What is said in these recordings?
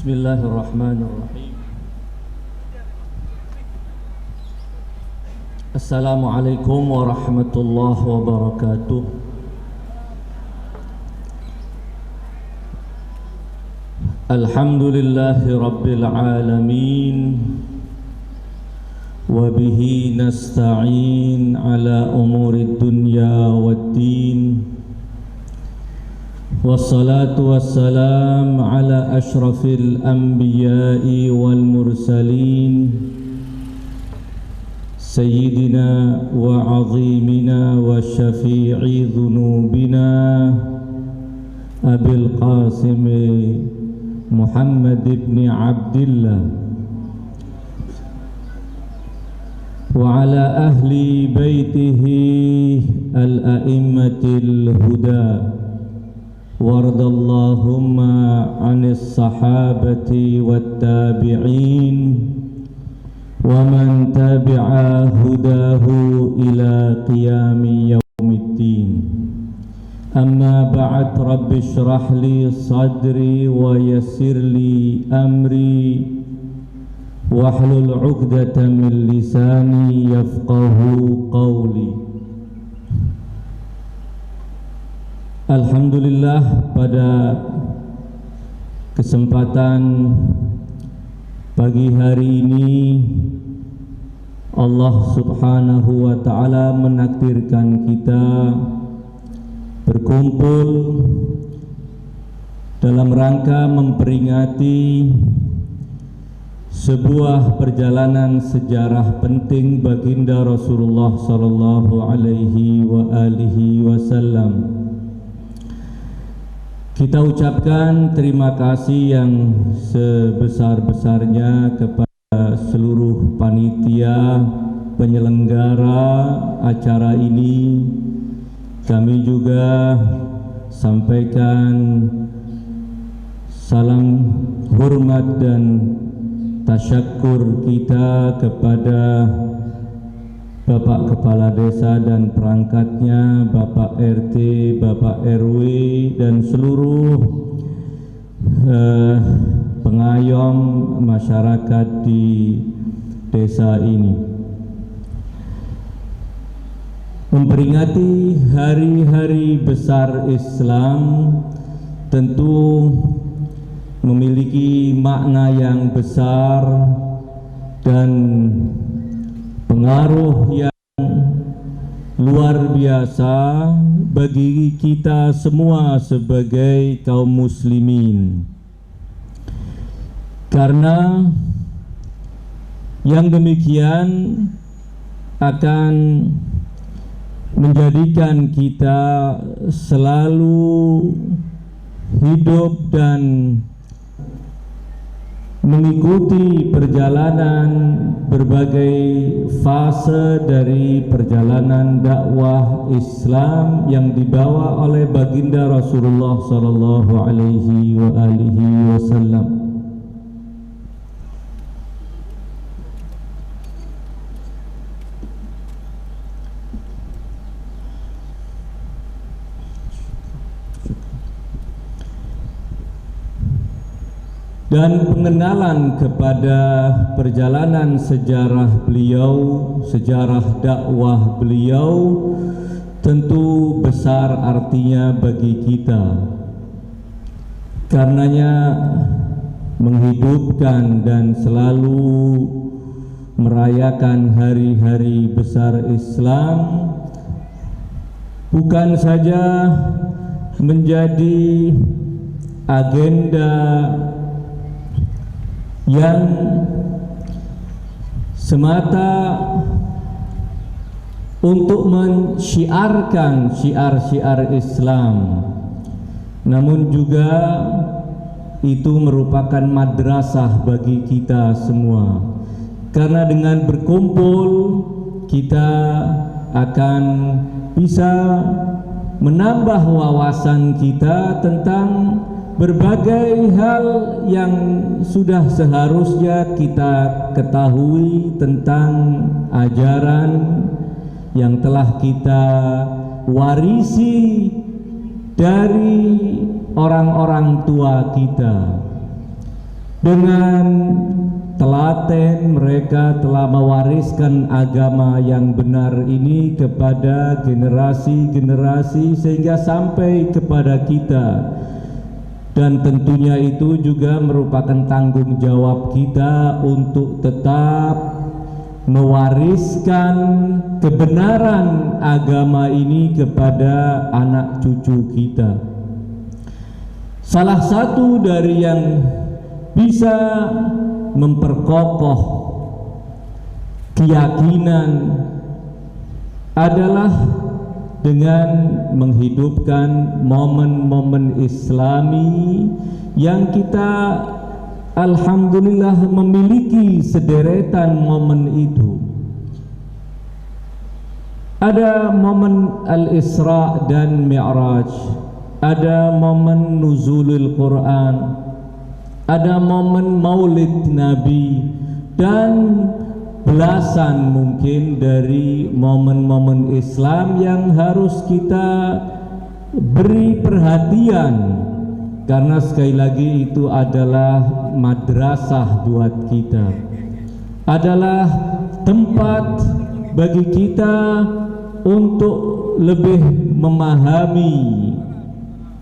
Bismillahirrahmanirrahim. Assalamualaikum warahmatullahi wabarakatuh. Alhamdulillahi rabbil alamin. Wabihi nasta'in ala umurid dunya waddin. Wassalatu wassalam ala ashrafil anbiya'i wal mursalin Sayyidina wa azimina wa syafi'i dhunubina Abil Qasim Muhammad ibn Abdillah wa ala ahli baitihi al-a'immatil huda wardallahumma anis sahabati wattabi'in wa man tabi'a hudahu ila qiyami yaumiddin. Amma ba'd, rabbi shrah li sadri wa yassir li amri wahlul 'uqdatam min lisani yafqahu qawli. Alhamdulillah, pada kesempatan pagi hari ini Allah subhanahu wa ta'ala menakdirkan kita berkumpul dalam rangka memperingati sebuah perjalanan sejarah penting baginda Rasulullah sallallahu alaihi wa alihi wasallam. Kita ucapkan terima kasih yang sebesar-besarnya kepada seluruh panitia penyelenggara acara ini. Kami juga sampaikan salam hormat dan tasyakur kita kepada Bapak Kepala Desa dan perangkatnya, Bapak RT, Bapak RW, dan seluruh pengayom masyarakat di desa ini. Memperingati hari-hari besar Islam tentu memiliki makna yang besar dan pengaruh yang luar biasa bagi kita semua sebagai kaum muslimin, karena yang demikian akan menjadikan kita selalu hidup dan mengikuti perjalanan berbagai fase dari perjalanan dakwah Islam yang dibawa oleh baginda Rasulullah sallallahu alaihi wa alihi wasallam. Dan pengenalan kepada perjalanan sejarah beliau, sejarah dakwah beliau tentu besar artinya bagi kita. Karenanya menghidupkan dan selalu merayakan hari-hari besar Islam bukan saja menjadi agenda yang semata untuk mensyiarkan syiar-syiar Islam, namun juga itu merupakan madrasah bagi kita semua, karena dengan berkumpul kita akan bisa menambah wawasan kita tentang berbagai hal yang sudah seharusnya kita ketahui tentang ajaran yang telah kita warisi dari orang-orang tua kita. Dengan telaten mereka telah mewariskan agama yang benar ini kepada generasi-generasi sehingga sampai kepada kita, dan tentunya itu juga merupakan tanggung jawab kita untuk tetap mewariskan kebenaran agama ini kepada anak cucu kita. Salah satu dari yang bisa memperkokoh keyakinan adalah dengan menghidupkan momen-momen Islami yang kita alhamdulillah memiliki sederetan momen itu. Ada momen Al-Isra dan Mi'raj, ada momen nuzulul Quran, ada momen Maulid Nabi, dan belasan mungkin dari momen-momen Islam yang harus kita beri perhatian, karena sekali lagi itu adalah madrasah buat kita, adalah tempat bagi kita untuk lebih memahami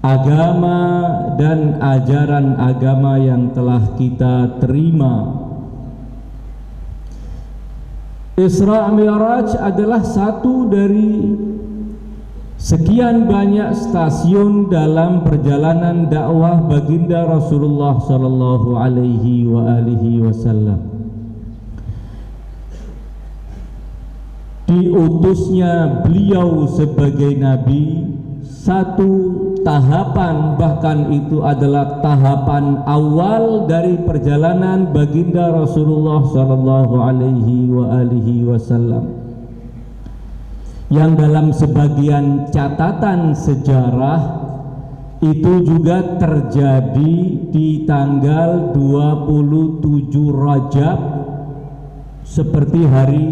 agama dan ajaran agama yang telah kita terima. Isra Mi'raj adalah satu dari sekian banyak stasiun dalam perjalanan dakwah baginda Rasulullah sallallahu alaihi wasallam. Diutusnya beliau sebagai nabi, satu tahapan, bahkan itu adalah tahapan awal dari perjalanan baginda Rasulullah sallallahu alaihi wasallam, yang dalam sebagian catatan sejarah itu juga terjadi di tanggal 27 Rajab seperti hari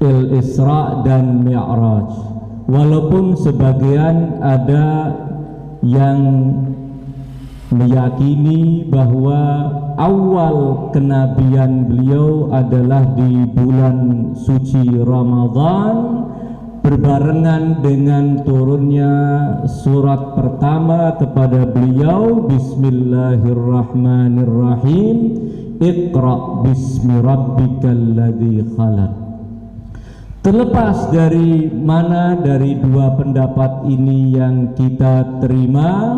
Al-Isra dan Mi'raj. Walaupun sebagian ada yang meyakini bahwa awal kenabian beliau adalah di bulan suci Ramadan, berbarengan dengan turunnya surat pertama kepada beliau, Bismillahirrahmanirrahim, Iqra bismi rabbikal ladzi khalaq. Terlepas dari mana dari dua pendapat ini yang kita terima,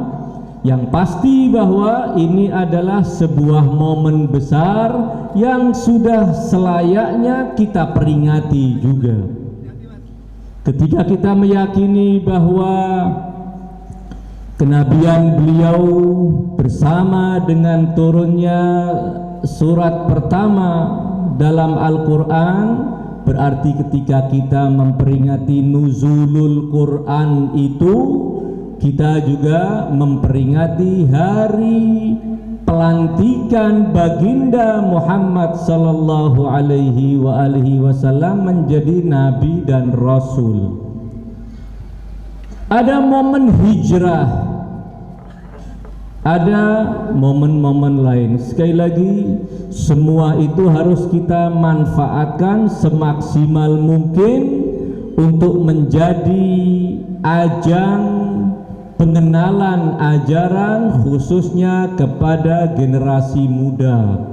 yang pasti bahwa ini adalah sebuah momen besar yang sudah selayaknya kita peringati juga. Ketika kita meyakini bahwa kenabian beliau bersama dengan turunnya surat pertama dalam Al-Quran, berarti ketika kita memperingati nuzulul Quran itu, kita juga memperingati hari pelantikan baginda Muhammad sallallahu alaihi wasallam menjadi nabi dan rasul. Ada momen hijrah, ada momen-momen lain. Sekali lagi, semua itu harus kita manfaatkan semaksimal mungkin untuk menjadi ajang pengenalan ajaran khususnya kepada generasi muda.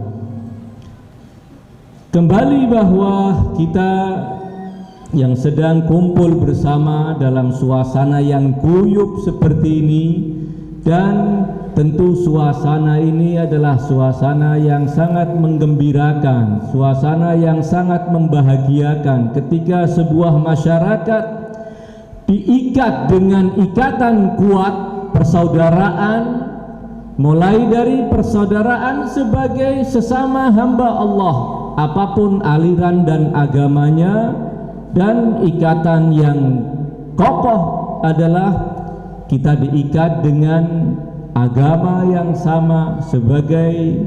Kembali bahwa kita yang sedang kumpul bersama dalam suasana yang guyup seperti ini, dan tentu suasana ini adalah suasana yang sangat menggembirakan, suasana yang sangat membahagiakan ketika sebuah masyarakat diikat dengan ikatan kuat persaudaraan, mulai dari persaudaraan sebagai sesama hamba Allah, apapun aliran dan agamanya, dan ikatan yang kokoh adalah kita diikat dengan agama yang sama sebagai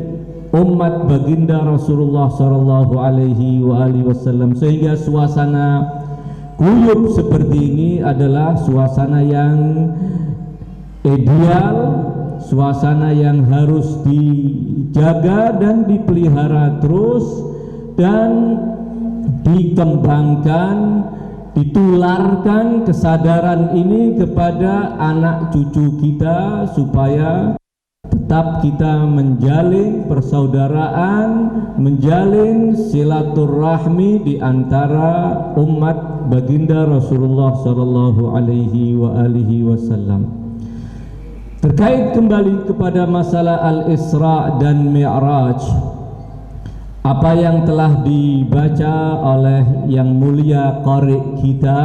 umat baginda Rasulullah sallallahu alaihi wasallam, sehingga suasana guyup seperti ini adalah suasana yang ideal, suasana yang harus dijaga dan dipelihara terus dan dikembangkan, ditularkan kesadaran ini kepada anak cucu kita supaya tetap kita menjalin persaudaraan, menjalin silaturahmi di antara umat baginda Rasulullah sallallahu alaihi wasallam. Terkait kembali kepada masalah Al-Isra dan Mi'raj, apa yang telah dibaca oleh yang mulia qari kita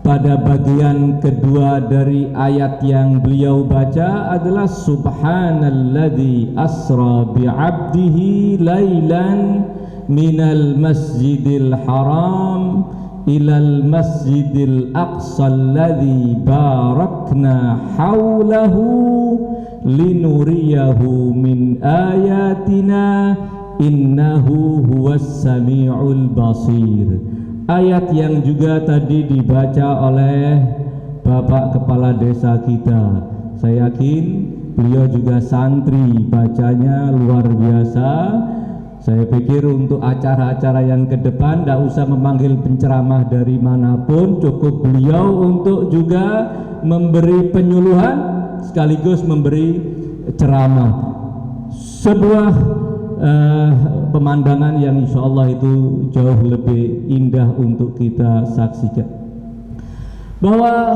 pada bagian kedua dari ayat yang beliau baca adalah subhanalladzi asra bi'abdihi lailan minal masjidil haram ilal masjidil aqsa alladzi barakna haulahu linuriyahu min ayatina innahu huwas sami'ul basir. Ayat yang juga tadi dibaca oleh Bapak Kepala Desa kita. Saya yakin beliau juga santri, bacanya luar biasa. Saya pikir untuk acara-acara yang ke depan tidak usah memanggil penceramah dari manapun, cukup beliau untuk juga memberi penyuluhan sekaligus memberi ceramah. Sebuah pemandangan yang insya Allah itu jauh lebih indah untuk kita saksikan, bahwa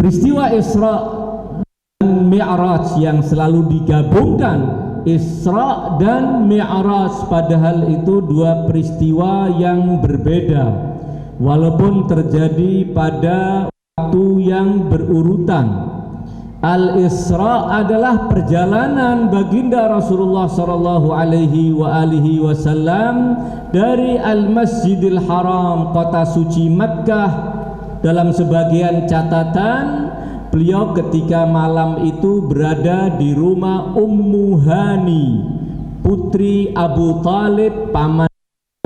peristiwa Isra dan Mi'raj yang selalu digabungkan, Isra dan Mi'raj, padahal itu dua peristiwa yang berbeda walaupun terjadi pada waktu yang berurutan. Al-Isra adalah perjalanan baginda Rasulullah sallallahu alaihi wasallam dari Al-Masjidil Haram, kota suci Makkah. Dalam sebagian catatan, beliau ketika malam itu berada di rumah Ummu Hani, putri Abu Talib, paman.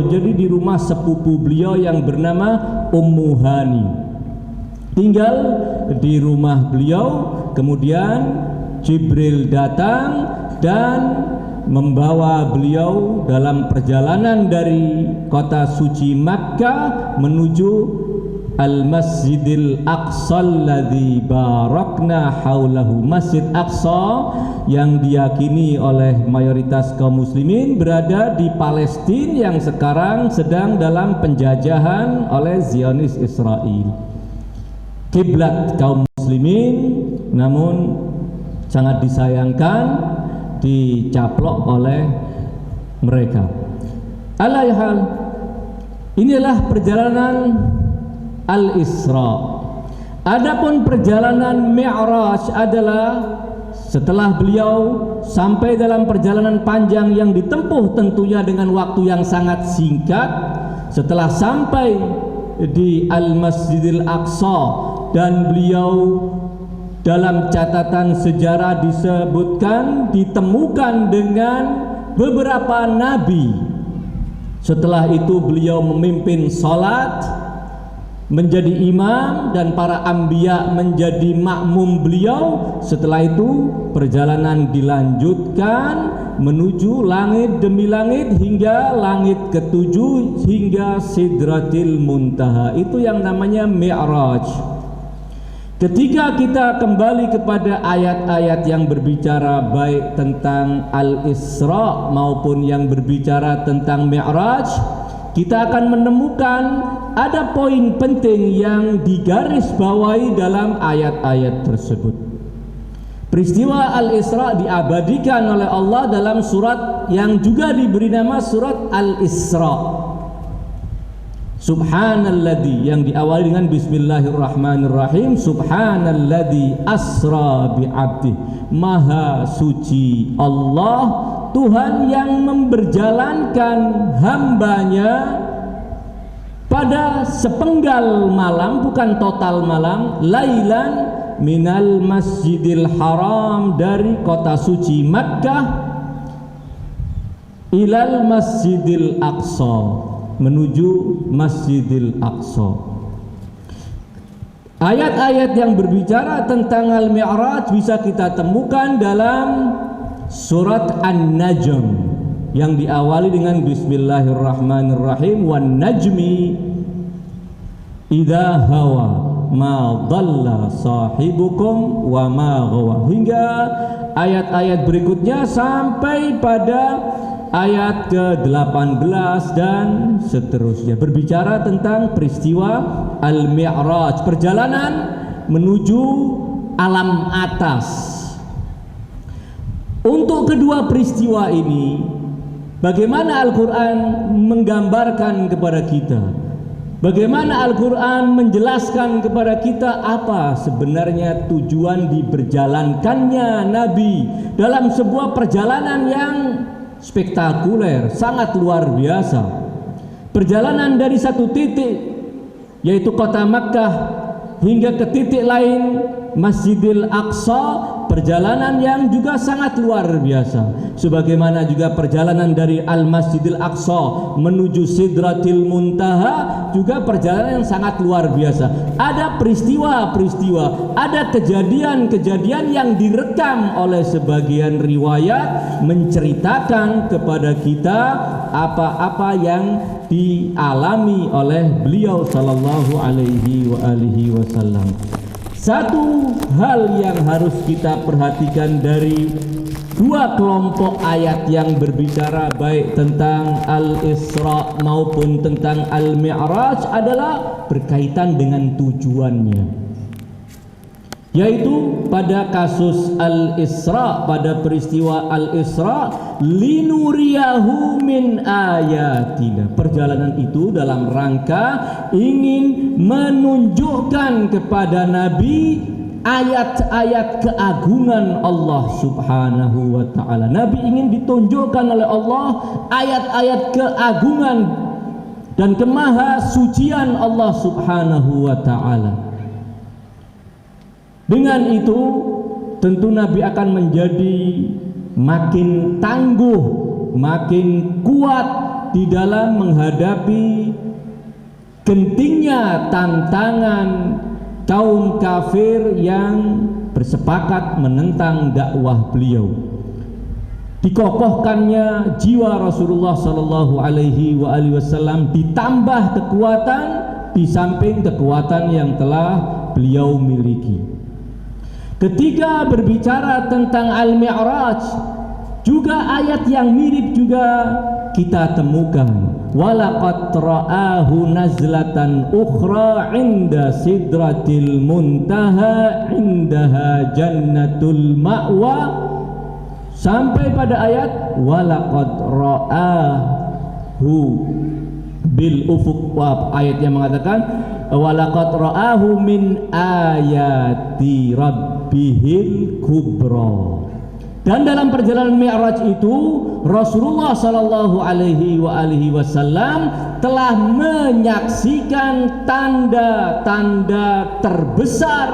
Jadi di rumah sepupu beliau yang bernama Ummu Hani. Tinggal di rumah beliau. Kemudian Jibril datang dan membawa beliau dalam perjalanan dari kota suci Makkah menuju Al-Masjidil Aqsa alladzi barakna haulahu. Masjid Aqsa yang diyakini oleh mayoritas kaum muslimin berada di Palestina yang sekarang sedang dalam penjajahan oleh Zionis Israel. Kiblat kaum muslimin, namun sangat disayangkan dicaplok oleh mereka. Alaihal, inilah perjalanan Al-Isra. Adapun perjalanan Mi'raj adalah setelah beliau sampai dalam perjalanan panjang yang ditempuh tentunya dengan waktu yang sangat singkat. Setelah sampai di Al-Masjidil Aqsa, dan beliau dalam catatan sejarah disebutkan ditemukan dengan beberapa nabi. Setelah itu beliau memimpin salat, menjadi imam, dan para anbiya menjadi makmum beliau. Setelah itu perjalanan dilanjutkan menuju langit demi langit hingga langit ketujuh, hingga Sidratil Muntaha. Itu yang namanya Mi'raj. Ketika kita kembali kepada ayat-ayat yang berbicara baik tentang Al-Isra maupun yang berbicara tentang Mi'raj, kita akan menemukan ada poin penting yang digarisbawahi dalam ayat-ayat tersebut. Peristiwa Al-Isra diabadikan oleh Allah dalam surat yang juga diberi nama surat Al-Isra. Subhanalladzi, yang diawali dengan bismillahirrahmanirrahim. Subhanalladzi asra bi'abdi, maha suci Allah, Tuhan yang memberjalankan hambanya pada sepenggal malam, bukan total malam, lailan minal masjidil haram, dari kota suci Makkah ilal masjidil aqsa, menuju Masjidil Aqsa. Ayat-ayat yang berbicara tentang Al-Mi'raj bisa kita temukan dalam surat An-Najm yang diawali dengan Bismillahirrahmanirrahim, wan najmi idza hawa ma dhalla sahibukum wa ma ghawa, hingga ayat-ayat berikutnya sampai pada ayat ke-18 dan seterusnya, berbicara tentang peristiwa Al-Mi'raj, perjalanan menuju alam atas. Untuk kedua peristiwa ini, bagaimana Al-Quran menggambarkan kepada kita, bagaimana Al-Quran menjelaskan kepada kita apa sebenarnya tujuan diberjalankannya Nabi dalam sebuah perjalanan yang spektakuler, sangat luar biasa. Perjalanan dari satu titik, yaitu kota Makkah, hingga ke titik lain Masjidil Aqsa, perjalanan yang juga sangat luar biasa. Sebagaimana juga perjalanan dari Al-Masjidil Aqsa menuju Sidratil Muntaha, juga perjalanan yang sangat luar biasa. Ada peristiwa-peristiwa, ada kejadian-kejadian yang direkam oleh sebagian riwayat menceritakan kepada kita apa-apa yang dialami oleh beliau sallallahu alaihi wasallam. Satu hal yang harus kita perhatikan dari dua kelompok ayat yang berbicara baik tentang Al-Isra maupun tentang Al-Mi'raj adalah berkaitan dengan tujuannya, yaitu pada kasus Al-Isra, pada peristiwa Al-Isra, linuriyahu min ayatina, perjalanan itu dalam rangka ingin menunjukkan kepada Nabi ayat-ayat keagungan Allah Subhanahu wa ta'ala. Nabi ingin ditunjukkan oleh Allah ayat-ayat keagungan dan kemahasucian Allah Subhanahu wa ta'ala. Dengan itu tentu Nabi akan menjadi makin tangguh, makin kuat di dalam menghadapi gentingnya tantangan kaum kafir yang bersepakat menentang dakwah beliau. Dikokohkannya jiwa Rasulullah sallallahu alaihi wasallam ditambah kekuatan di samping kekuatan yang telah beliau miliki. Ketika berbicara tentang Al-Mi'raj, juga ayat yang mirip juga kita temukan. Walaqad ra'ahu nazlatan ukhra 'inda sidratil muntaha 'indaha jannatul ma'wa, sampai pada ayat walaqad ra'ahu bil ufuq, ayat yang mengatakan walaqad ra'ahu min ayati rabbihil kubra. Dan dalam perjalanan Mi'raj itu Rasulullah sallallahu alaihi wasallam telah menyaksikan tanda-tanda terbesar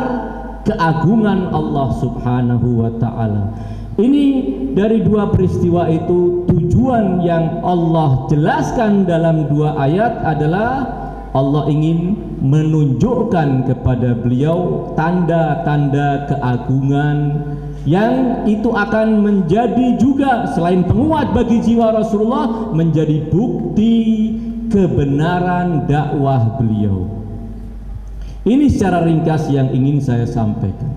keagungan Allah Subhanahu wa ta'ala. Ini dari dua peristiwa itu, tujuan yang Allah jelaskan dalam dua ayat adalah Allah ingin menunjukkan kepada beliau tanda-tanda keagungan yang itu akan menjadi juga selain penguat bagi jiwa Rasulullah, menjadi bukti kebenaran dakwah beliau. Ini secara ringkas yang ingin saya sampaikan.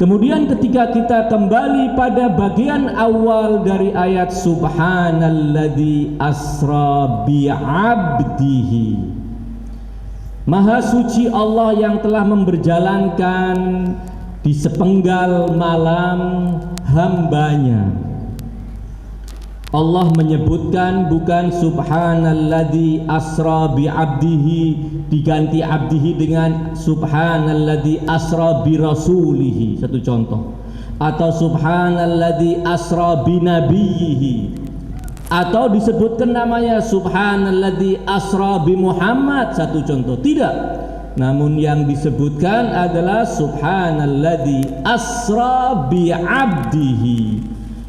Kemudian ketika kita kembali pada bagian awal dari ayat subhanalladzi asra bi'abdihi, Maha suci Allah yang telah memberjalankan di sepenggal malam hambanya. Allah menyebutkan bukan subhanalladzi asra bi'abdihi diganti abdihi dengan subhanalladzi asra bi rasulihi, satu contoh, atau subhanalladzi asra bi nabiyhi, atau disebutkan namanya subhanalladzi asra bi Muhammad, satu contoh. Tidak, namun yang disebutkan adalah subhanalladzi asra bi abdihi.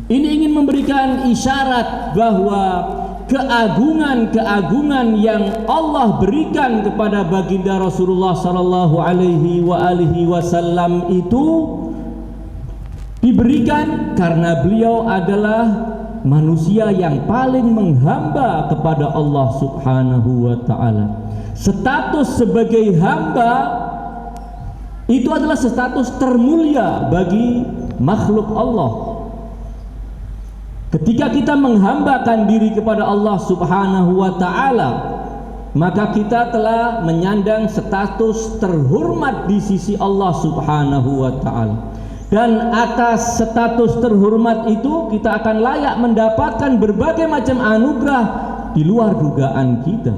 Ini ingin memberikan isyarat bahwa keagungan-keagungan yang Allah berikan kepada baginda Rasulullah sallallahu alaihi wasallam itu diberikan karena beliau adalah manusia yang paling menghamba kepada Allah Subhanahu wa taala. Status sebagai hamba itu adalah status termulia bagi makhluk Allah. Ketika kita menghambakan diri kepada Allah Subhanahu wa taala, maka kita telah menyandang status terhormat di sisi Allah Subhanahu wa taala. Dan atas status terhormat itu kita akan layak mendapatkan berbagai macam anugerah di luar dugaan kita.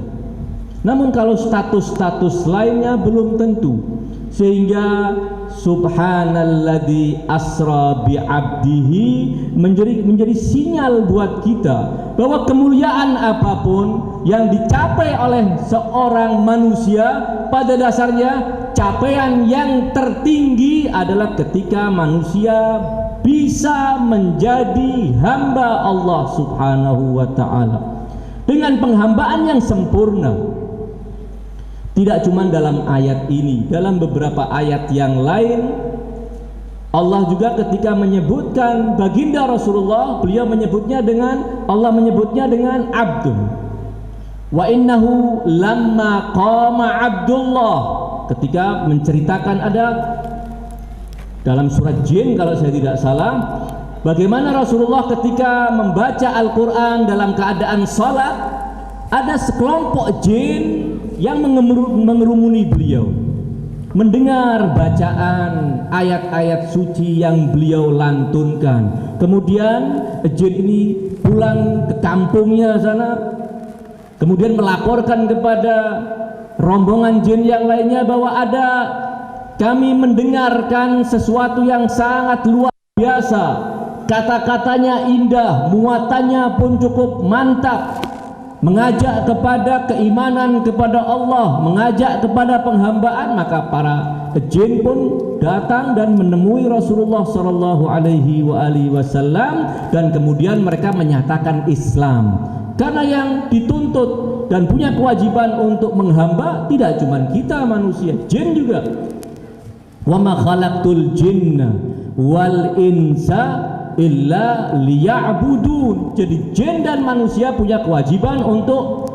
Namun kalau status-status lainnya belum tentu, sehingga subhanalladzi asra bi'abdihi menjadi sinyal buat kita bahwa kemuliaan apapun yang dicapai oleh seorang manusia, pada dasarnya capaian yang tertinggi adalah ketika manusia bisa menjadi hamba Allah Subhanahu wa taala dengan penghambaan yang sempurna. Tidak cuma dalam ayat ini, dalam beberapa ayat yang lain Allah juga ketika menyebutkan baginda Rasulullah, beliau menyebutnya dengan, Allah menyebutnya dengan abdun. Wa innahu lamma qama Abdullah, ketika menceritakan ada dalam surat Jin kalau saya tidak salah, bagaimana Rasulullah ketika membaca Al-Quran dalam keadaan salat, ada sekelompok jin yang mengerumuni beliau, mendengar bacaan ayat-ayat suci yang beliau lantunkan. Kemudian jin ini pulang ke kampungnya sana, kemudian melaporkan kepada rombongan jin yang lainnya bahwa kami mendengarkan sesuatu yang sangat luar biasa, kata-katanya indah, muatannya pun cukup mantap, mengajak kepada keimanan kepada Allah, mengajak kepada penghambaan. Maka para jin pun datang dan menemui Rasulullah sallallahu alaihi wasallam, dan kemudian mereka menyatakan Islam. Karena yang dituntut dan punya kewajiban untuk menghamba tidak cuma kita manusia, jin juga. Wa ma khalaqtul jinna wal insa illa liya'budun. Jadi jin dan manusia punya kewajiban untuk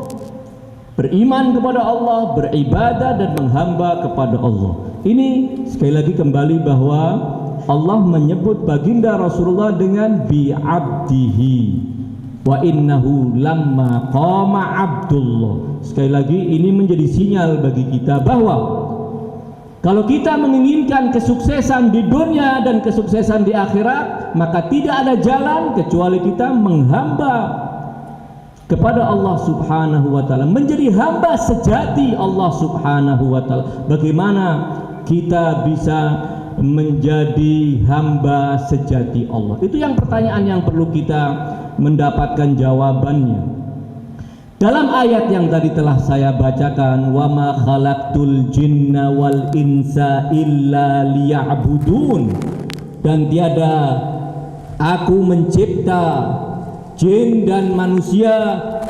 beriman kepada Allah, beribadah dan menghamba kepada Allah. Ini sekali lagi kembali bahwa Allah menyebut baginda Rasulullah dengan bi'abdihi, wa innahu lamma qama Abdullah. Sekali lagi ini menjadi sinyal bagi kita bahwa kalau kita menginginkan kesuksesan di dunia dan kesuksesan di akhirat, maka tidak ada jalan kecuali kita menghamba kepada Allah Subhanahu wa taala, menjadi hamba sejati Allah Subhanahu wa taala. Bagaimana kita bisa menjadi hamba sejati Allah? Itu yang pertanyaan yang perlu kita mendapatkan jawabannya. Dalam ayat yang tadi telah saya bacakan, wa ma khalaqtul jinna wal insa illa liya'budun, dan tiada aku mencipta jin dan manusia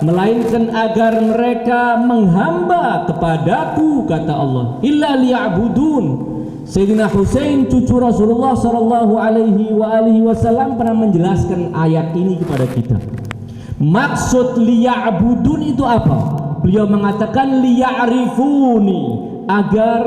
melainkan agar mereka menghamba kepadaku, kata Allah. Illa liya'budun. Sayyidina Husain cucu Rasulullah sallallahu alaihi wasallam pernah menjelaskan ayat ini kepada kita. Maksud liya'budun itu apa? Beliau mengatakan liya'rifuni, agar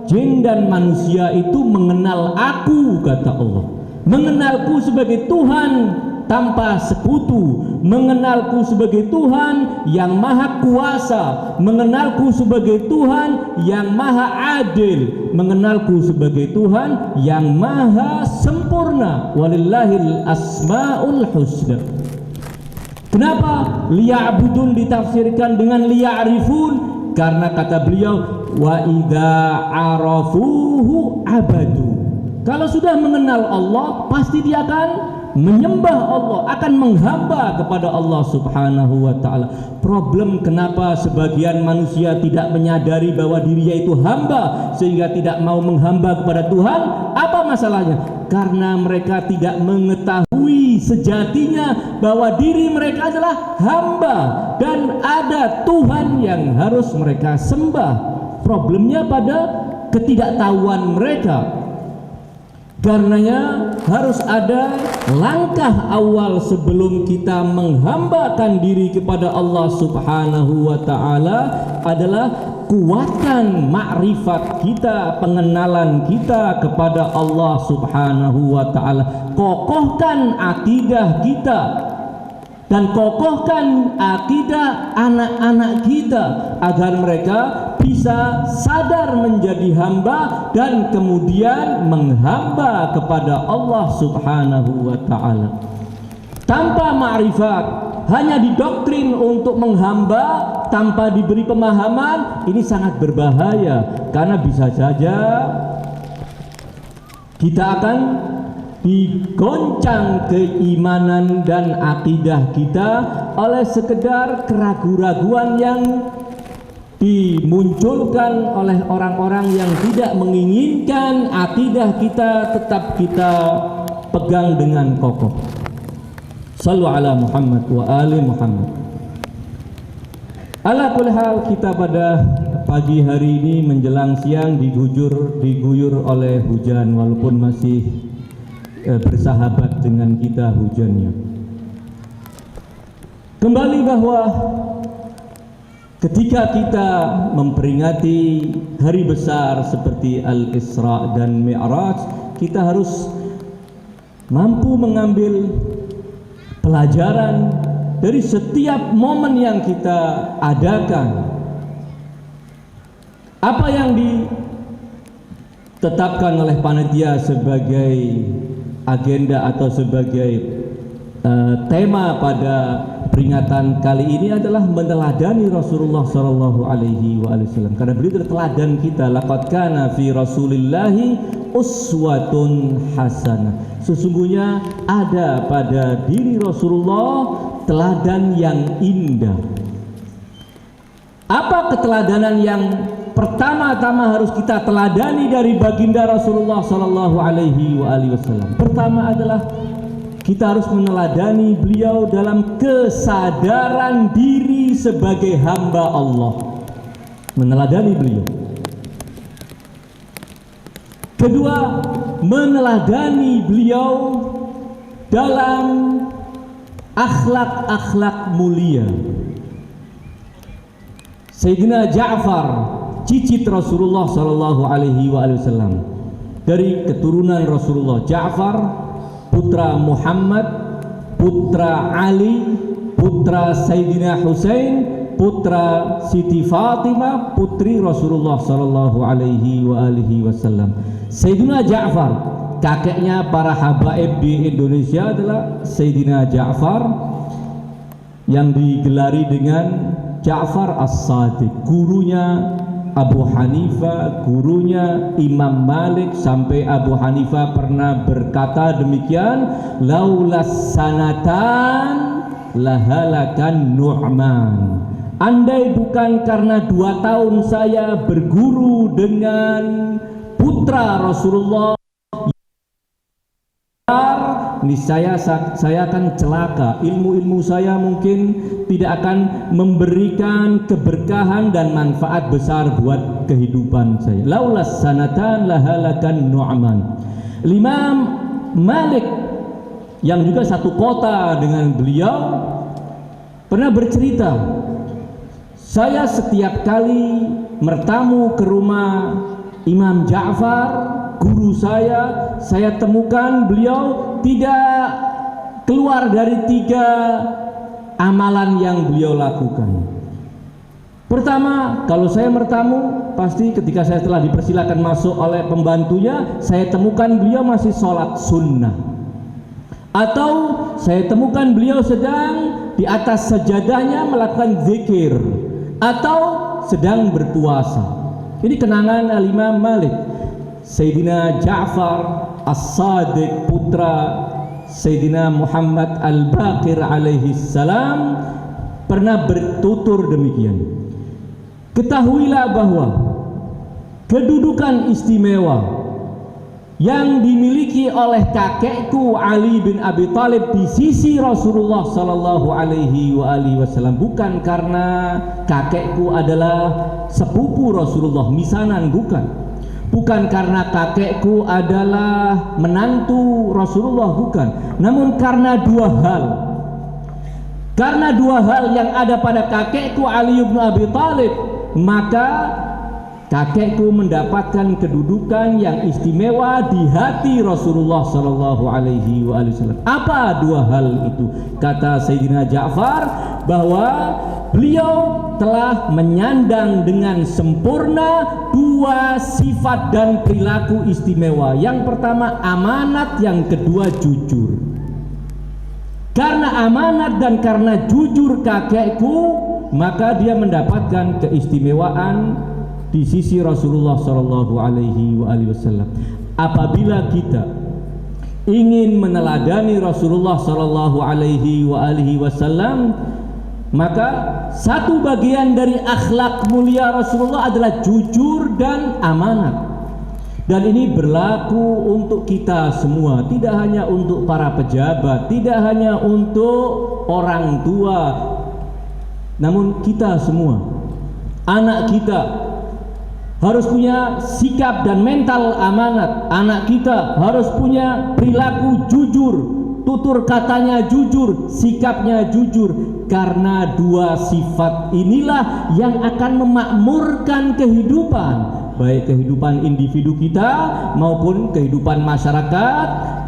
jin dan manusia itu mengenal aku, kata Allah. Mengenalku sebagai Tuhan tanpa sekutu, mengenalku sebagai Tuhan yang maha kuasa, mengenalku sebagai Tuhan yang maha adil, mengenalku sebagai Tuhan yang maha sempurna. Walillahil asmaul husna. Kenapa liya'budun ditafsirkan dengan liya'rifun? Karena kata beliau, wa idza arafuhu abadu. Kalau sudah mengenal Allah, pasti dia akan menyembah Allah, akan menghamba kepada Allah Subhanahu wa taala. Problem kenapa sebagian manusia tidak menyadari bahwa dirinya itu hamba sehingga tidak mau menghamba kepada Tuhan? Apa masalahnya? Karena mereka tidak mengetahui sejatinya bahwa diri mereka adalah hamba dan ada Tuhan yang harus mereka sembah. Problemnya pada ketidaktahuan mereka. Karenanya harus ada langkah awal sebelum kita menghambakan diri kepada Allah Subhanahu wa ta'ala adalah kuatkan makrifat kita, pengenalan kita kepada Allah Subhanahu wa ta'ala. Kokohkan akidah kita dan kokohkan akidah anak-anak kita agar mereka bisa sadar menjadi hamba dan kemudian menghamba kepada Allah Subhanahu wa ta'ala. Tanpa ma'rifat, hanya didoktrin untuk menghamba tanpa diberi pemahaman, ini sangat berbahaya karena bisa saja kita akan digoncang keimanan dan akidah kita oleh sekedar keraguan-raguan yang dimunculkan oleh orang-orang yang tidak menginginkan akidah kita tetap kita pegang dengan kokoh. Sallu ala Muhammad wa ali Muhammad. Ala kulli hal, kita pada pagi hari ini menjelang siang diguyur oleh hujan, walaupun masih bersahabat dengan kita hujannya. Kembali bahwa ketika kita memperingati hari besar seperti Al-Isra dan Mi'raj, kita harus mampu mengambil pelajaran dari setiap momen yang kita adakan. Apa yang ditetapkan oleh panitia sebagai agenda atau sebagai tema pada peringatan kali ini adalah meneladani Rasulullah Shallallahu Alaihi Wasallam. Karena beliau adalah teladan kita. Laqad kana fi Rasulillahi uswatun hasanah. Sesungguhnya ada pada diri Rasulullah teladan yang indah. Apa keteladanan yang pertama-tama harus kita teladani dari baginda Rasulullah Shallallahu Alaihi Wasallam? Pertama adalah kita harus meneladani beliau dalam kesadaran diri sebagai hamba Allah. Meneladani beliau. Kedua, meneladani beliau dalam akhlak-akhlak mulia. Sayyidina Ja'far, cicit Rasulullah Shallallahu Alaihi Wasallam, dari keturunan Rasulullah. Ja'far putra Muhammad, putra Ali, putra Sayyidina Husain, putra Siti Fatimah, putri Rasulullah Sallallahu Alaihi Wasallam. Sayyidina Ja'far, kakeknya para habaib di Indonesia adalah Sayyidina Ja'far yang digelari dengan Ja'far As-Sadiq, gurunya Abu Hanifah, gurunya Imam Malik, sampai Abu Hanifah pernah berkata demikian, laulas sanatan lahalakan Nu'man. Andai bukan karena 2 tahun saya berguru dengan putra Rasulullah, niscaya saya akan celaka. Ilmu-ilmu saya mungkin tidak akan memberikan keberkahan dan manfaat besar buat kehidupan saya. Laulas sanatan lahalakan Nu'man. Imam Malik yang juga satu kota dengan beliau pernah bercerita, saya setiap kali bertamu ke rumah Imam Ja'far, guru saya temukan beliau tidak keluar dari 3 amalan yang beliau lakukan. Pertama, kalau saya bertamu, pasti ketika saya telah dipersilakan masuk oleh pembantunya, saya temukan beliau masih sholat sunnah, atau saya temukan beliau sedang di atas sajadahnya melakukan zikir, atau sedang berpuasa. Ini kenangan Al-Imam Malik. Sayyidina Ja'far As-Sadiq, putra Sayyidina Muhammad Al-Baqir alaihi salam, pernah bertutur demikian. Ketahuilah bahwa kedudukan istimewa yang dimiliki oleh kakekku Ali bin Abi Thalib di sisi Rasulullah Sallallahu Alaihi Wasallam, bukan karena kakekku adalah sepupu Rasulullah, misanan, bukan karena kakekku adalah menantu Rasulullah, bukan, namun karena dua hal yang ada pada kakekku Ali bin Abi Thalib, maka kakekku mendapatkan kedudukan yang istimewa di hati Rasulullah Sallallahu Alaihi Wasallam. Apa dua hal itu? Kata Sayyidina Ja'far bahwa beliau telah menyandang dengan sempurna dua sifat dan perilaku istimewa. Yang pertama amanat, yang kedua jujur. Karena amanat dan karena jujur kakekku, maka dia mendapatkan keistimewaan di sisi Rasulullah Shallallahu Alaihi Wasallam. Apabila kita ingin meneladani Rasulullah Shallallahu Alaihi Wasallam, maka satu bagian dari akhlak mulia Rasulullah adalah jujur dan amanat. Dan ini berlaku untuk kita semua, tidak hanya untuk para pejabat, tidak hanya untuk orang tua, namun kita semua, anak kita harus punya sikap dan mental amanat. Anak kita harus punya perilaku jujur, tutur katanya jujur, sikapnya jujur. Karena dua sifat inilah yang akan memakmurkan kehidupan, baik kehidupan individu kita maupun kehidupan masyarakat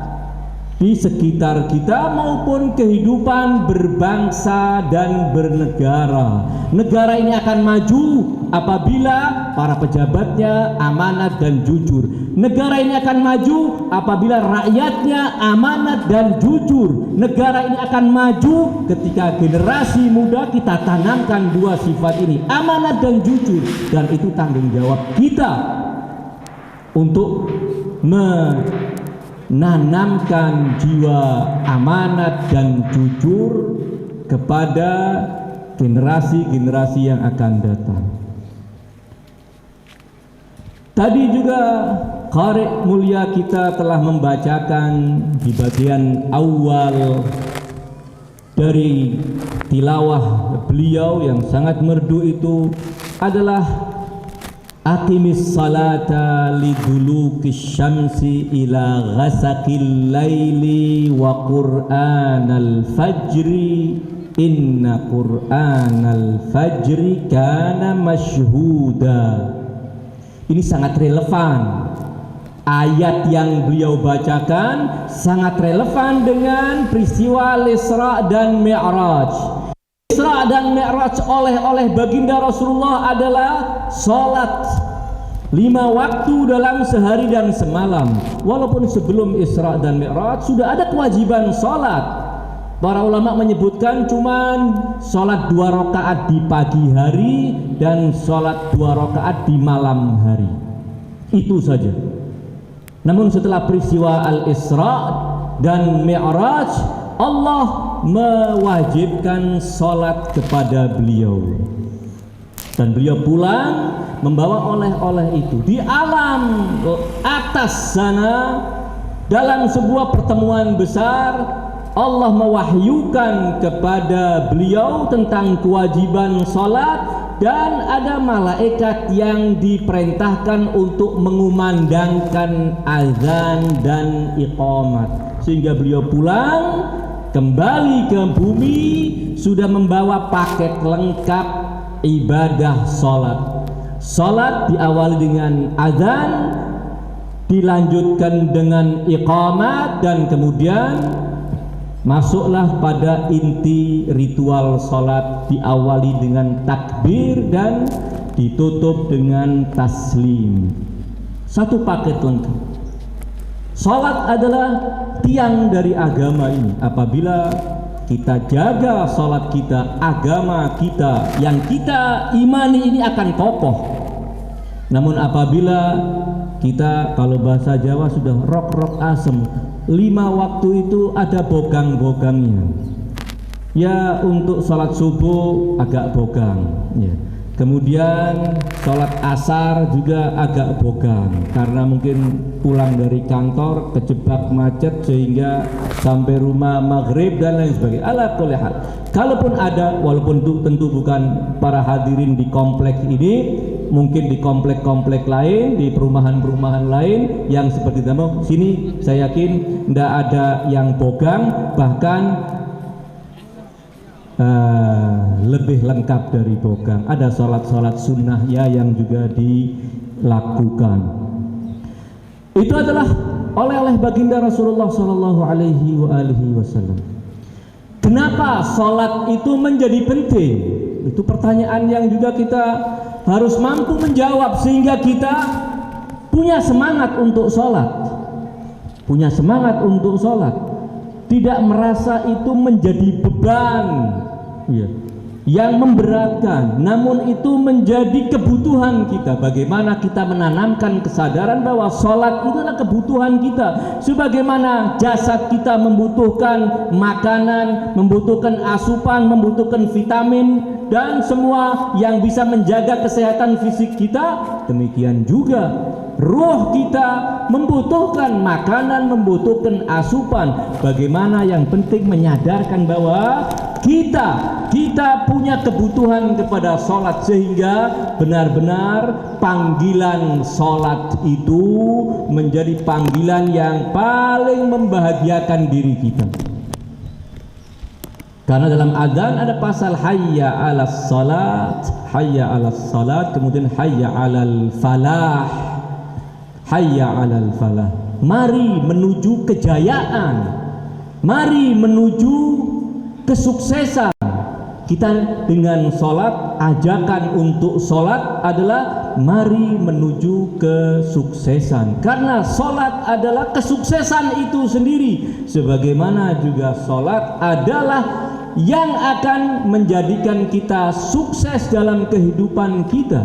di sekitar kita, maupun kehidupan berbangsa dan bernegara. Negara ini akan maju apabila para pejabatnya amanat dan jujur. Negara ini akan maju apabila rakyatnya amanat dan jujur. Negara ini akan maju ketika generasi muda kita tanamkan dua sifat ini, amanat dan jujur. Dan itu tanggung jawab kita untuk menanamkan jiwa amanat dan jujur kepada generasi-generasi yang akan datang. Tadi juga qari mulia kita telah membacakan di bagian awal dari tilawah beliau yang sangat merdu itu adalah aqimis salata lidulukis syamsi ila ghasaqil laili wa qur'anal fajri inna qur'anal fajri kana mashhuda. Ini sangat relevan. Ayat yang beliau bacakan sangat relevan dengan peristiwa Isra dan Mi'raj. Isra dan Mi'raj oleh baginda Rasulullah adalah salat 5 waktu dalam sehari dan semalam. Walaupun sebelum Isra dan Mi'raj sudah ada kewajiban salat. Para ulama menyebutkan cuman salat 2 rakaat di pagi hari dan salat 2 rakaat di malam hari. Itu saja. Namun setelah peristiwa Al-Isra dan Mi'raj, Allah mewajibkan salat kepada beliau. Dan beliau pulang membawa oleh-oleh itu di alam atas sana. Dalam sebuah pertemuan besar, Allah mewahyukan kepada beliau tentang kewajiban salat, dan ada malaikat yang diperintahkan untuk mengumandangkan azan dan iqamat, sehingga beliau pulang kembali ke bumi sudah membawa paket lengkap ibadah salat. Salat diawali dengan azan, dilanjutkan dengan iqamat, dan kemudian masuklah pada inti ritual salat, diawali dengan takbir dan ditutup dengan taslim. Satu paket lengkap. Salat adalah tiang dari agama ini. Apabila kita jaga salat kita, agama kita yang kita imani ini akan kokoh. Namun apabila kita, kalau bahasa Jawa, sudah rok-rok asem, 5 waktu itu ada bogang-bogangnya. Ya, untuk salat subuh agak bogang, ya. Kemudian sholat asar juga agak bogang karena mungkin pulang dari kantor kejebak macet sehingga sampai rumah maghrib dan lain sebagainya. Ala kulli hal, kalaupun ada, walaupun tentu bukan para hadirin di kompleks ini, mungkin di komplek-komplek lain, di perumahan-perumahan lain yang seperti itu, sini saya yakin tidak ada yang bogang, bahkan lebih lengkap dari bogang. Ada sholat-sholat sunnah ya yang juga dilakukan. Itu adalah oleh baginda Rasulullah Shallallahu Alaihi Wasallam. Kenapa sholat itu menjadi penting? Itu pertanyaan yang juga kita harus mampu menjawab sehingga kita punya semangat untuk sholat, tidak merasa itu menjadi beban yang memberatkan, namun itu menjadi kebutuhan kita. Bagaimana kita menanamkan kesadaran bahwa sholat itu adalah kebutuhan kita, sebagaimana jasad kita membutuhkan makanan, membutuhkan asupan, membutuhkan vitamin dan semua yang bisa menjaga kesehatan fisik kita, demikian juga ruh kita membutuhkan makanan, membutuhkan asupan. Bagaimana yang penting menyadarkan bahwa kita punya kebutuhan kepada sholat, sehingga benar-benar panggilan sholat itu menjadi panggilan yang paling membahagiakan diri kita. Karena dalam adzan ada pasal hayya 'alas salat, kemudian hayya 'alal falah. Hayya 'alal falah. Mari menuju kejayaan. Mari menuju kesuksesan. Kita dengan sholat, ajakan untuk sholat adalah mari menuju kesuksesan, karena sholat adalah kesuksesan itu sendiri, sebagaimana juga sholat adalah yang akan menjadikan kita sukses dalam kehidupan kita.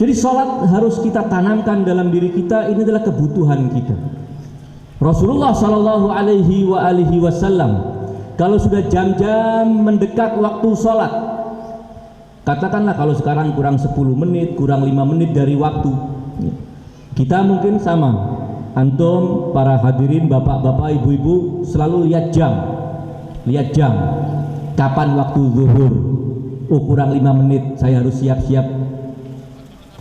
Jadi sholat harus kita tanamkan dalam diri kita, ini adalah kebutuhan kita. Rasulullah Shallallahu Alaihi Wasallam kalau sudah jam-jam mendekat waktu sholat, katakanlah kalau sekarang kurang 10 menit, kurang 5 menit dari waktu, kita mungkin sama, antum para hadirin, bapak-bapak, ibu-ibu selalu lihat jam, kapan waktu zuhur. Oh, kurang 5 menit, saya harus siap-siap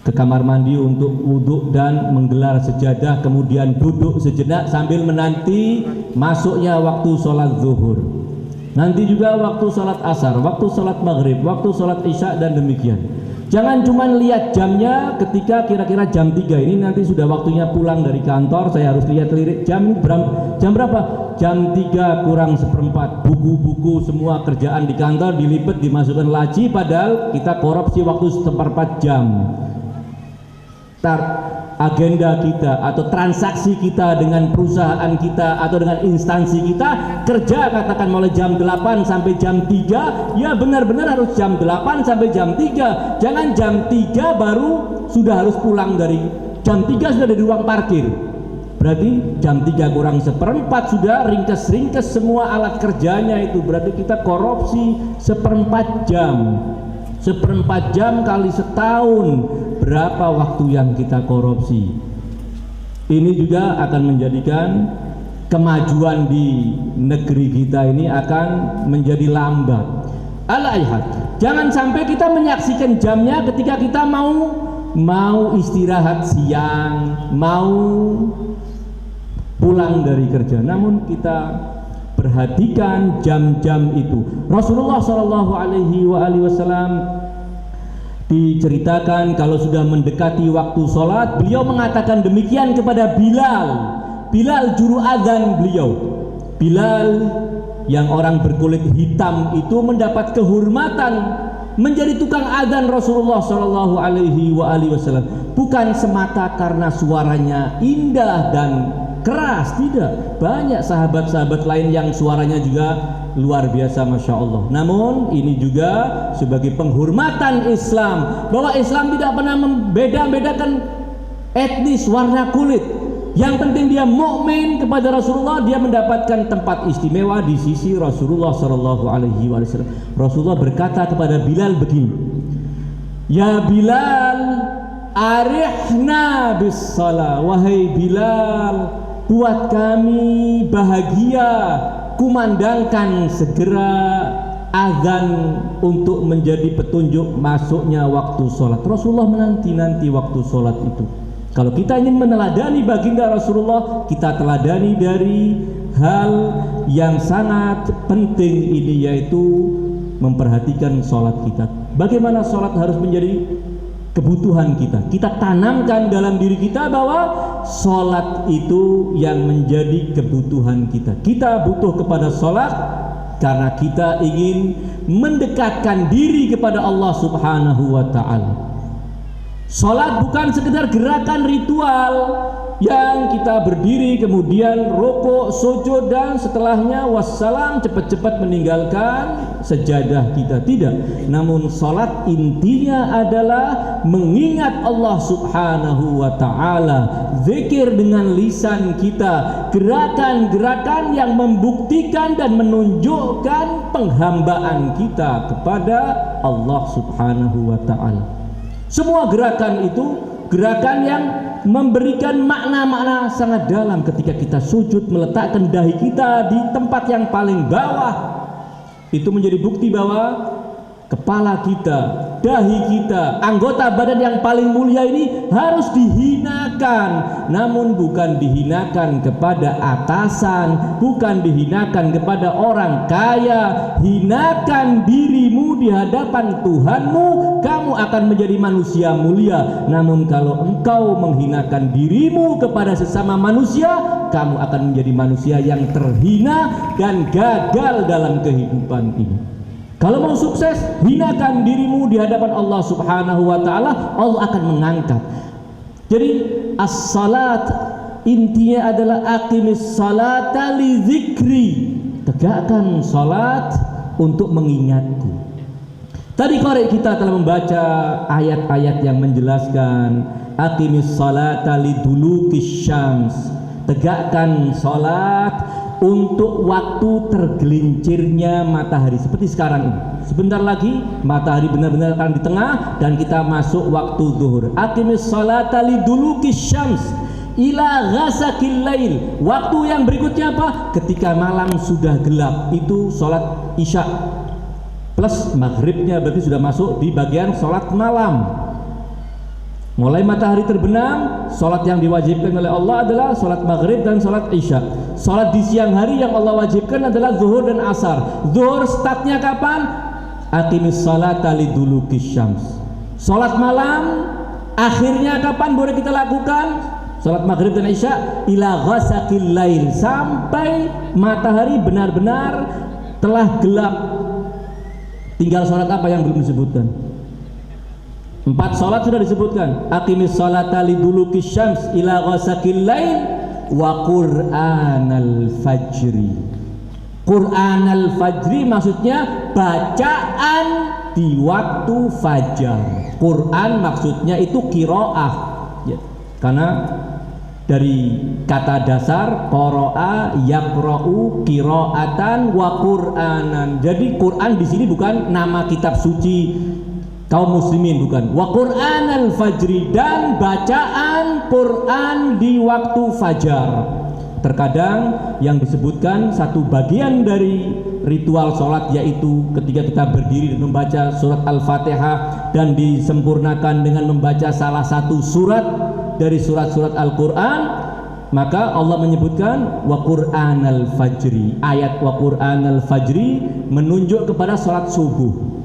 ke kamar mandi untuk wudhu dan menggelar sejadah, kemudian duduk sejenak sambil menanti masuknya waktu sholat zuhur. Nanti juga waktu sholat asar, waktu sholat maghrib, waktu sholat isya, dan demikian. Jangan cuma lihat jamnya ketika kira-kira jam 3 ini nanti sudah waktunya pulang dari kantor, saya harus lihat jam berapa? Jam 3 kurang seperempat, buku-buku semua kerjaan di kantor dilipat dimasukkan laci, padahal kita korupsi waktu seperempat jam. Agenda kita atau transaksi kita dengan perusahaan kita atau dengan instansi kita, kerja katakan mulai jam 8 sampai jam 3, ya benar-benar harus jam 8 sampai jam 3. Jangan jam 3 baru sudah harus pulang dari jam 3 sudah ada di ruang parkir. Berarti jam 3 kurang seperempat sudah ringkes-ringkes semua alat kerjanya itu. Berarti kita korupsi seperempat jam. Seperempat jam kali setahun, berapa waktu yang kita korupsi? Ini juga akan menjadikan kemajuan di negeri kita ini akan menjadi lambat. Al-ayhat, jangan sampai kita menyaksikan jamnya ketika kita mau istirahat siang, mau pulang dari kerja, namun kita perhatikan jam-jam itu. Rasulullah Shallallahu Alaihi Wasallam diceritakan kalau sudah mendekati waktu sholat, beliau mengatakan demikian kepada Bilal juru azan beliau. Bilal yang orang berkulit hitam itu mendapat kehormatan menjadi tukang azan Rasulullah Shallallahu Alaihi Wasallam, bukan semata karena suaranya indah dan keras, tidak. Banyak sahabat-sahabat lain yang suaranya juga luar biasa, Masya Allah. Namun ini juga sebagai penghormatan Islam, bahwa Islam tidak pernah membeda-bedakan etnis, warna kulit. Yang penting dia mukmin kepada Rasulullah, dia mendapatkan tempat istimewa di sisi Rasulullah Shallallahu Alaihi Wasallam. Rasulullah berkata kepada Bilal begini, ya Bilal, arihna bis shalah. Wahai Bilal, buat kami bahagia, kumandangkan segera azan untuk menjadi petunjuk masuknya waktu sholat. Rasulullah menanti-nanti waktu sholat itu. Kalau kita ingin meneladani baginda Rasulullah, kita teladani dari hal yang sangat penting ini, yaitu memperhatikan sholat kita. Bagaimana sholat harus menjadi kebutuhan kita. Kita tanamkan dalam diri kita bahwa sholat itu yang menjadi kebutuhan kita. Kita butuh kepada sholat karena kita ingin mendekatkan diri kepada Allah Subhanahu wa Ta'ala. Sholat bukan sekedar gerakan ritual yang kita berdiri kemudian rukuk, sujud, dan setelahnya wassalam, cepat-cepat meninggalkan sejadah kita. Tidak. Namun sholat intinya adalah mengingat Allah Subhanahu wa Ta'ala, zikir dengan lisan kita, gerakan-gerakan yang membuktikan dan menunjukkan penghambaan kita kepada Allah Subhanahu wa Ta'ala. Semua gerakan itu gerakan yang memberikan makna-makna sangat dalam. Ketika kita sujud, meletakkan dahi kita di tempat yang paling bawah, itu menjadi bukti bahwa kepala kita, dahi kita, anggota badan yang paling mulia ini harus dihinakan. Namun bukan dihinakan kepada atasan, bukan dihinakan kepada orang kaya. Hinakan dirimu di hadapan Tuhanmu, kamu akan menjadi manusia mulia. Namun kalau engkau menghinakan dirimu kepada sesama manusia, kamu akan menjadi manusia yang terhina dan gagal dalam kehidupan ini. Kalau mau sukses, hinakan dirimu di hadapan Allah Subhanahu wa Ta'ala, Allah akan mengangkat. Jadi as-salat intinya adalah aqimis salata li dzikri. Tegakkan salat untuk mengingatku. Tadi qari kita telah membaca ayat-ayat yang menjelaskan aqimis salata li dulukis syams. Tegakkan salat untuk waktu tergelincirnya matahari, seperti sekarang ini. Sebentar lagi matahari benar-benar akan di tengah dan kita masuk waktu zuhur. Aqimis salata liduluki syams ila ghasakil lail. Waktu yang berikutnya apa? Ketika malam sudah gelap, itu sholat isya plus maghribnya, berarti sudah masuk di bagian sholat malam. Mulai matahari terbenam, sholat yang diwajibkan oleh Allah adalah sholat maghrib dan sholat isya. Sholat di siang hari yang Allah wajibkan adalah zuhur dan asar. Zuhur startnya kapan? Aqimis salata liduluki syams. Sholat malam akhirnya kapan boleh kita lakukan? Sholat maghrib dan isya ila ghasakil lail, sampai matahari benar-benar telah gelap. Tinggal sholat apa yang belum disebutkan? 4 sholat sudah disebutkan. Aqimis salata liduluki syams ila ghasakil lail wa qur'anal fajri. Qur'anal fajri maksudnya bacaan di waktu fajar. Quran maksudnya itu qiraah ya. Karena dari kata dasar qara'a yaqra'u qira'atan wa qur'anan. Jadi Quran di sini bukan nama kitab suci kaum muslimin, bukan. Wa Qur'anal fajri, dan bacaan Quran di waktu fajar. Terkadang yang disebutkan satu bagian dari ritual sholat, yaitu ketika kita berdiri dan membaca surat Al-Fatihah dan disempurnakan dengan membaca salah satu surat dari surat-surat Al-Quran, maka Allah menyebutkan wa Qur'anal fajri. Ayat wa Qur'anal fajri menunjuk kepada sholat subuh.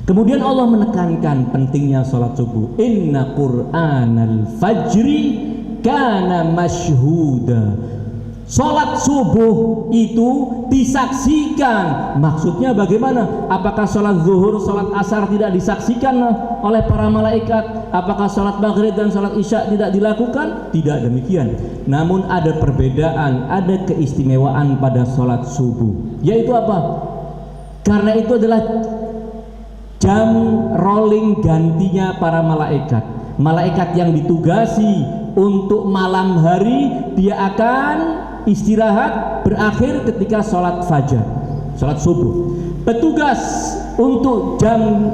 Kemudian Allah menekankan pentingnya sholat subuh. Inna Qur'anal fajri kana masyhuda. Sholat subuh itu disaksikan. Maksudnya bagaimana? Apakah sholat zuhur, sholat asar tidak disaksikan oleh para malaikat? Apakah sholat maghrib dan sholat isya tidak dilakukan? Tidak demikian. Namun ada perbedaan, ada keistimewaan pada sholat subuh. Yaitu apa? Karena itu adalah jam rolling gantinya para malaikat. Malaikat yang ditugasi Untuk malam hari dia akan istirahat, berakhir ketika sholat fajar, sholat subuh. Petugas untuk jam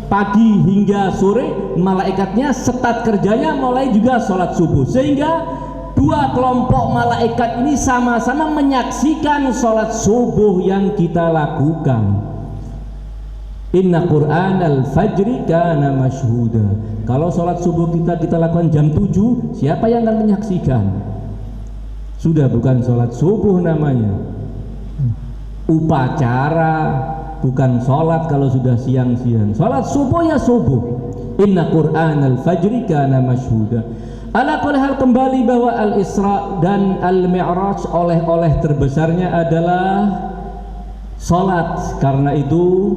pagi hingga sore, malaikatnya start kerjanya mulai juga sholat subuh, sehingga dua kelompok malaikat ini sama-sama menyaksikan sholat subuh yang kita lakukan. Inna Qur'an al-fajri kana mashhuda. Kalau sholat subuh kita lakukan jam 7, siapa yang akan menyaksikan? Sudah bukan sholat subuh namanya, upacara, bukan sholat kalau sudah siang-siang. Sholat subuh ya subuh. Inna Qur'an al-fajri kana mashhuda. Ala kulli hal, kembali bahwa al-Isra dan al-Mi'raj oleh-oleh terbesarnya adalah sholat. Karena itu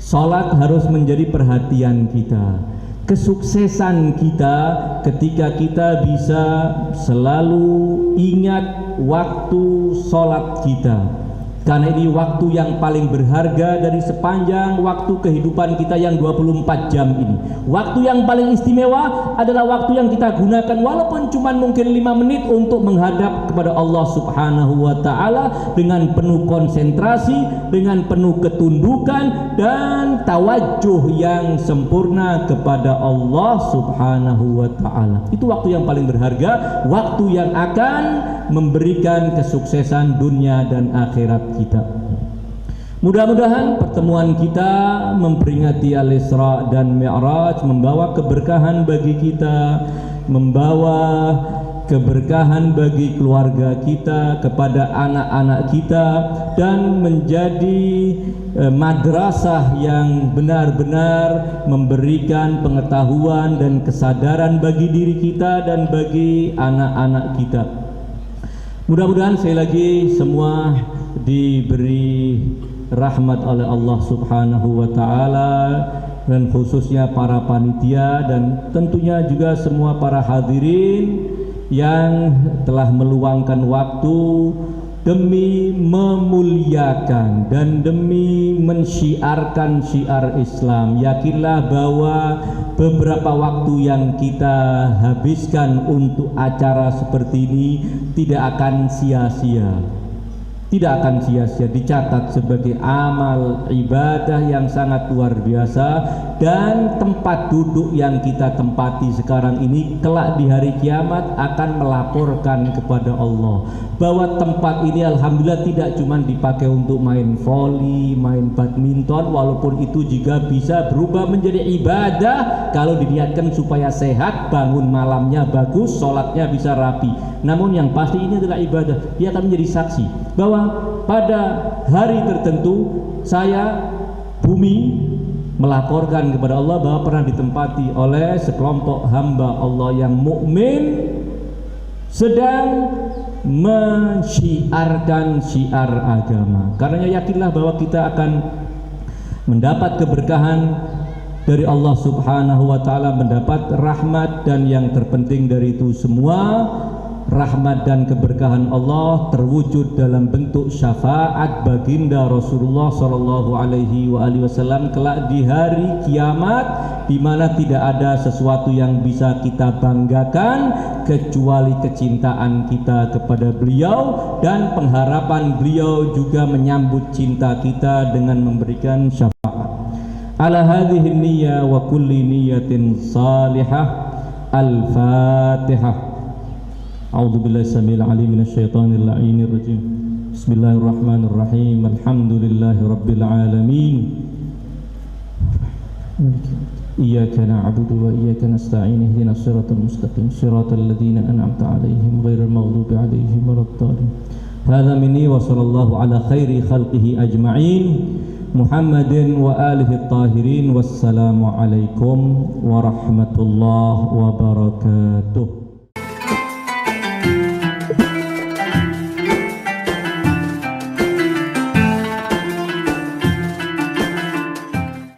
sholat harus menjadi perhatian kita, kesuksesan kita ketika kita bisa selalu ingat waktu sholat kita. Karena ini waktu yang paling berharga dari sepanjang waktu kehidupan kita yang 24 jam ini. Waktu yang paling istimewa adalah waktu yang kita gunakan walaupun cuma mungkin 5 menit untuk menghadap kepada Allah Subhanahu wa Ta'ala dengan penuh konsentrasi, dengan penuh ketundukan dan tawajuh yang sempurna kepada Allah Subhanahu wa Ta'ala. Itu waktu yang paling berharga, waktu yang akan memberikan kesuksesan dunia dan akhirat kita. Mudah-mudahan pertemuan kita memperingati Al-Isra dan Mi'raj membawa keberkahan bagi kita, membawa keberkahan bagi keluarga kita, kepada anak-anak kita, dan menjadi madrasah yang benar-benar memberikan pengetahuan dan kesadaran bagi diri kita dan bagi anak-anak kita. Mudah-mudahan sekali lagi semua diberi rahmat oleh Allah Subhanahu wa Ta'ala, dan khususnya para panitia dan tentunya juga semua para hadirin yang telah meluangkan waktu demi memuliakan dan demi mensyiarkan syiar Islam. Yakinlah bahwa beberapa waktu yang kita habiskan untuk acara seperti ini tidak akan sia-sia. Tidak akan sia-sia, dicatat sebagai amal ibadah yang sangat luar biasa. Dan tempat duduk yang kita tempati sekarang ini kelak di hari kiamat akan melaporkan kepada Allah bahwa tempat ini alhamdulillah tidak cuma dipakai untuk main voli, main badminton, walaupun itu juga bisa berubah menjadi ibadah kalau diniatkan supaya sehat, bangun malamnya bagus, sholatnya bisa rapi. Namun yang pasti ini adalah ibadah. Dia akan menjadi saksi bahwa pada hari tertentu saya, bumi, melaporkan kepada Allah bahwa pernah ditempati oleh sekelompok hamba Allah yang mukmin sedang mensyiarkan syiar agama. Karenanya yakinlah bahwa kita akan mendapat keberkahan dari Allah Subhanahu wa Ta'ala, mendapat rahmat, dan yang terpenting dari itu semua, rahmat dan keberkahan Allah terwujud dalam bentuk syafaat baginda Rasulullah Shallallahu Alaihi Wasallam kelak di hari kiamat, di mana tidak ada sesuatu yang bisa kita banggakan kecuali kecintaan kita kepada beliau dan pengharapan beliau juga menyambut cinta kita dengan memberikan syafaat. Ala hadhihi niyyah wa kulli niyyatin salihah. Al-Fatihah. A'udzu billahi samil alim minasyaitonir la'inir rajim. Bismillahirrahmanirrahim. Alhamdulillahi rabbil alamin. Iyyaka na'budu wa iyyaka nasta'in. Ihdinas siratal mustaqim, siratal ladzina an'amta 'alaihim ghairil maghdubi 'alaihim waladdallin. Hadza minni wa sallallahu ala khairi khalqihi ajma'in. Muhammadin wa alihi tahirin. Wassalamu alaikum warahmatullahi wabarakatuh.